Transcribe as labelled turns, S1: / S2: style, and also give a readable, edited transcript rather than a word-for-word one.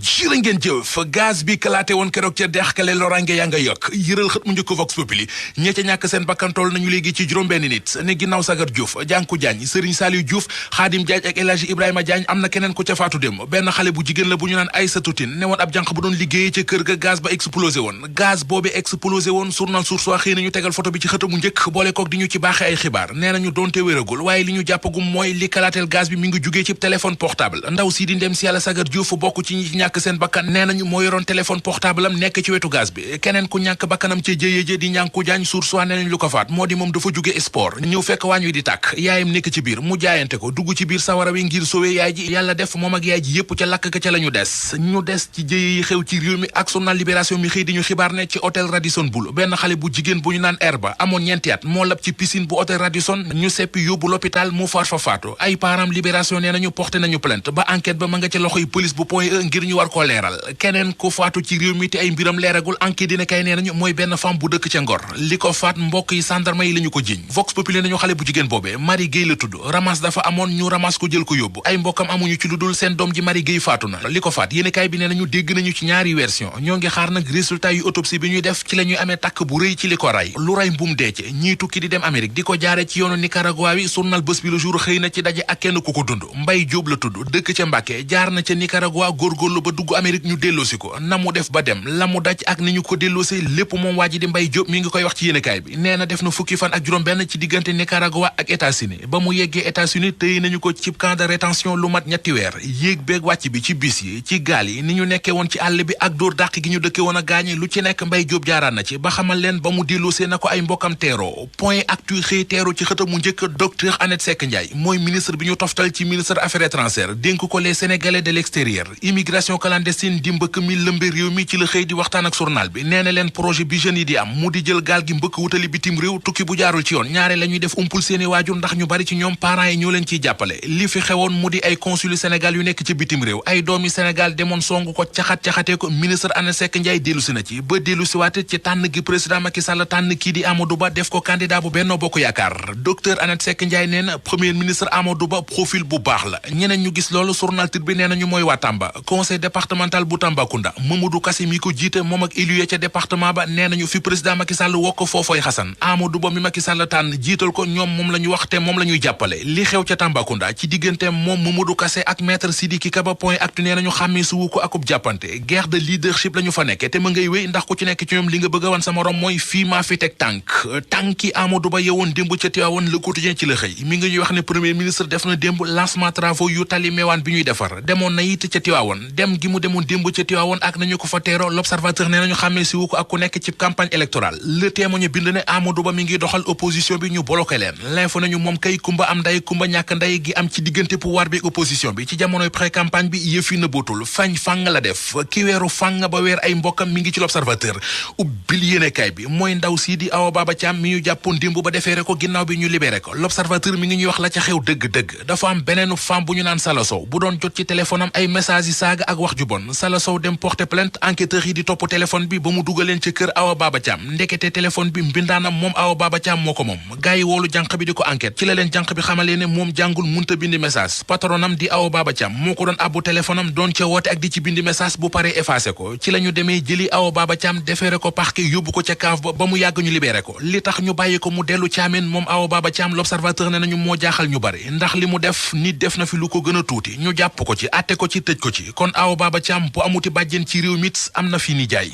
S1: jërë ngeen jëf gaz bi kalaate woon keroog ca deexkale lorange yaa nga yokk yëral xët mu njëkk Vox Populi ña ca ñàkk seen bakkantool nañu léegi ci juróom-benn nit ne ginnaaw Sagar Diouf Jànku Jaañ Sëriñ Saliou Diouf Xaadim Jaaj ak El Hadji Ibrahima Jaañ am na keneen ku ca faatu dem benn xale bu jigéen la bu ñu naan Aïssatou Tine ne woon ab jànq bu doon liggéeyee ca kër ga gaz ba explosé woon gaz boobi explosé woon journal Source A xëy nañu tegal photo bi ci xët mu njëkk boole kook di ñu ci baaxe ay xibaar nee nañu doonte wéragul waaye li ñu jàppagum mooy li kalaateel gaz bi mi ngi jugee ci téléphone portable ndaw si di ndem si yàlla Sagar Diouf bokk ci ñi ñàkk seen bakkan nee nañu moo yoroon téléphone portable am nekk ci wetu gaz bi keneen ku ñàkk bakkanam ca jëye di ñànku jaañ Source A nee nañu lu ko faat moo di moom dafa jóge sport ñëw fekk waañ wi di tàkk yaayam nekk ci biir mu jaayante ko dugg ci biir sawara wi ngir sowe yaay ji yàlla def moom ak yaay ji yépp ca lakk ka ca la ñu des ci jëye yi xew ci réew mi ak journal Libération mi xëy di ñu xibaar ne ci hôtel Radisson Blu benn xale bu jigéen bu ñu naan Herba amoon ñeenti at moo lab ci piscine bu hôtel Radisson ñu seppi yóbbu l'hôpital mu far fa faatu ay parents Libération nee nañu porté nañu plainte ba enquête ba ma nga ci loxoy police bu Point E ngir ñu war koo leeral keneen ku faatu ci réew mi te ay mbiram leeragul enquête dina kay nee nañu mooy benn femme bu dëkk ca Ngor li ko faat mbokk yi gendarme yi la ñu ko jiñ Vox Populi nañu xale bu jigéen boobee Marie Gueye la tudd ramas dafa amoon ñu ramas ko jël ko yóbbu ay mbokkam amuñu ci lu dul seen doom ji Marie Gueye faatu na li ko faat yéene kaay bi nee nañu dégg nañu ci ñaari version ñoo ngi xaar nag résultat yu autopsie bi ñuy def ci la ñuy amee takk bu rëy ci li ko ray lu ray mbum deece ñii tukki di dem Amérique di ko jaare ci yoonu Nicaragua wi journal Bës Bi Le Jour xëy na ci daje ak kenn ku ko dund Mbay Jóob la tudd dëkk ca Mbàkke jaar na ca Nicaragua góorgóorlu ba dugg Amérique ñu delloosi ko na mu def ba dem la mu daj ak ni ñu ko delloosi lépp moom waa ji di Mbay Jóob mi ngi koy wax ci yéenekaay bi nee na def na fukki fan ak juróom benn ci diggante Nicaragua ak États-Unis ba mu yeggee États-Unis tëye nañu ko ci camp de rétention lu mat ñetti weer yéeg beeg wàcc bi ci bis yi ci gaal yi ni ñu nekkee woon ci àll bi ak dóor dàq gi ñu dëkke woon a gaañi lu ci nekk Mbay Jóob jaaraan na ci ba xamal leen ba mu delloosee na ko ay mbokkam teeroo Point Actu xëy teeroo ci xëtam mu njëkk docteur Annette Seck Ndiaye mooy ministre bi ñu toftal ci ministre affaires étrangères dénk ko les Sénégalais de l'extérieur immigration clandestine di mbëkk mi lëmbe réew mi ci la xëy di waxtaan ak journal bi nee na leen projet bi jeunes yi di am mu di jël gaal gi mbëkk wutali bitim réew tukki bu jaarul ci yoon ñaare la ñuy def umpul seeni waajur ndax ñu bari ci ñoom parents yi ñoo leen ciy jàppale li fi xewoon mu di ay consul Sénégal yu nekk ci bitim réew ay doomi Sénégal demoon songu ko caxatee ko ministre Annette Seck Ndiaye dellusi na ci ba dellusi waate ci tànn gi président Macky Sall tànn kii di Amadou Ba def ko candidat bu Benno Bokk Yaakaar docteur Annette Seck Ndiaye nee na premier ministre Amadou Ba profil bu baax la ñeneen ñu gis loolu journal Tribune bi nee nañu mooy waa Tamba conseil départemental bu Tambacounda Mamadou Kassé mi ko jiite moom ak élu ca département ba nee nañu fi président Macky Sall wokk foofooy xasan Amadou Ba mi Macky Sall tànn jiital ko ñoom moom la ñu wax te moom la ñuy jàppale li xew ca Tambacounda ci diggante moom Mamadou Kassé ak maître Sidiki Kaba Point Actu nee nañu xàmmee suwu ko akub jàppante guerre de leadership la ñu fa nekke te ma ngay wéy ndax ku ci nekk ci ñoom li nga bëgg a wan sa morom mooy fii maa fi teg tànki Amadou Ba yewoon démb ca Tivaouane Le Quotidien ci la xëy mi ngi ñuy wax ne premier ministre def na démb lancement travaux yu tali meewaan bi ñuy defar demoon na it ca Tivaouane dem gi mu demoon démb ca Tivaouane ak nañu ko fa teero l'observateur nee nañu xàmmee si wu ko ak ku nekk ci campagne électorale Le Témoin ñu bind ne Amadou Ba mi ngi doxal opposition bi ñu bloqué leen l'info nañu moom kay kumba am nday kumba ñàkk nday gi am ci diggante pouvoir bi opposition bi ci jamonoy pré campagne bi yëf yi nëbootul fañ fàng la def ki weeru fàng ba weer ay mbokkam mi ngi ci l'observateur ubbil yéenekaay bi mooy ndaw sii di Awa Baba Thiam mi ñu jàppoon démb ba defeere ko ginnaaw bi ñu libéré ko l'observateur mi ngi ñuy wax la ca xew dëgg-dëgg dafa am beneenu femme bu ñu naan Sala Sow bu doon jot ci téléphone am ay message yi saaga ak wax ju bon Sala Sow dem porter plainte enquêteurs yi di topp téléphone bi ba mu dugaleen ci kër Awa Baba Thiam ndekete téléphone bi mbindaanam moom Awa Baba Thiam moo ko moom gars yi woolu jànq bi di ko enquête ci la leen jànq bi xamalee ne moom jàngul munta bindi message patronam di Awa Baba Thiam moo ko doon abbu téléphone am doon ca woote ak di ci bindi message bu paree effacé ko ci la ñu demee jëli Awa Baba Thiam defeere ko parquet yóbbu ko ca kaaf ba mu yàgg ñu libéré ko li tax ñu bàyyi ko mu dellu caameen moom Awa Baba Thiam l'observateur ne nañu moo jaaxal ñu bari ndax li mu def nit def na fi lu ko gën a tuuti ñu jàpp ko ci àtte ko ci tëj ko ci kon Awa Baba Thiam bu amuti bàjjen ci réew mit am na fi ni jaay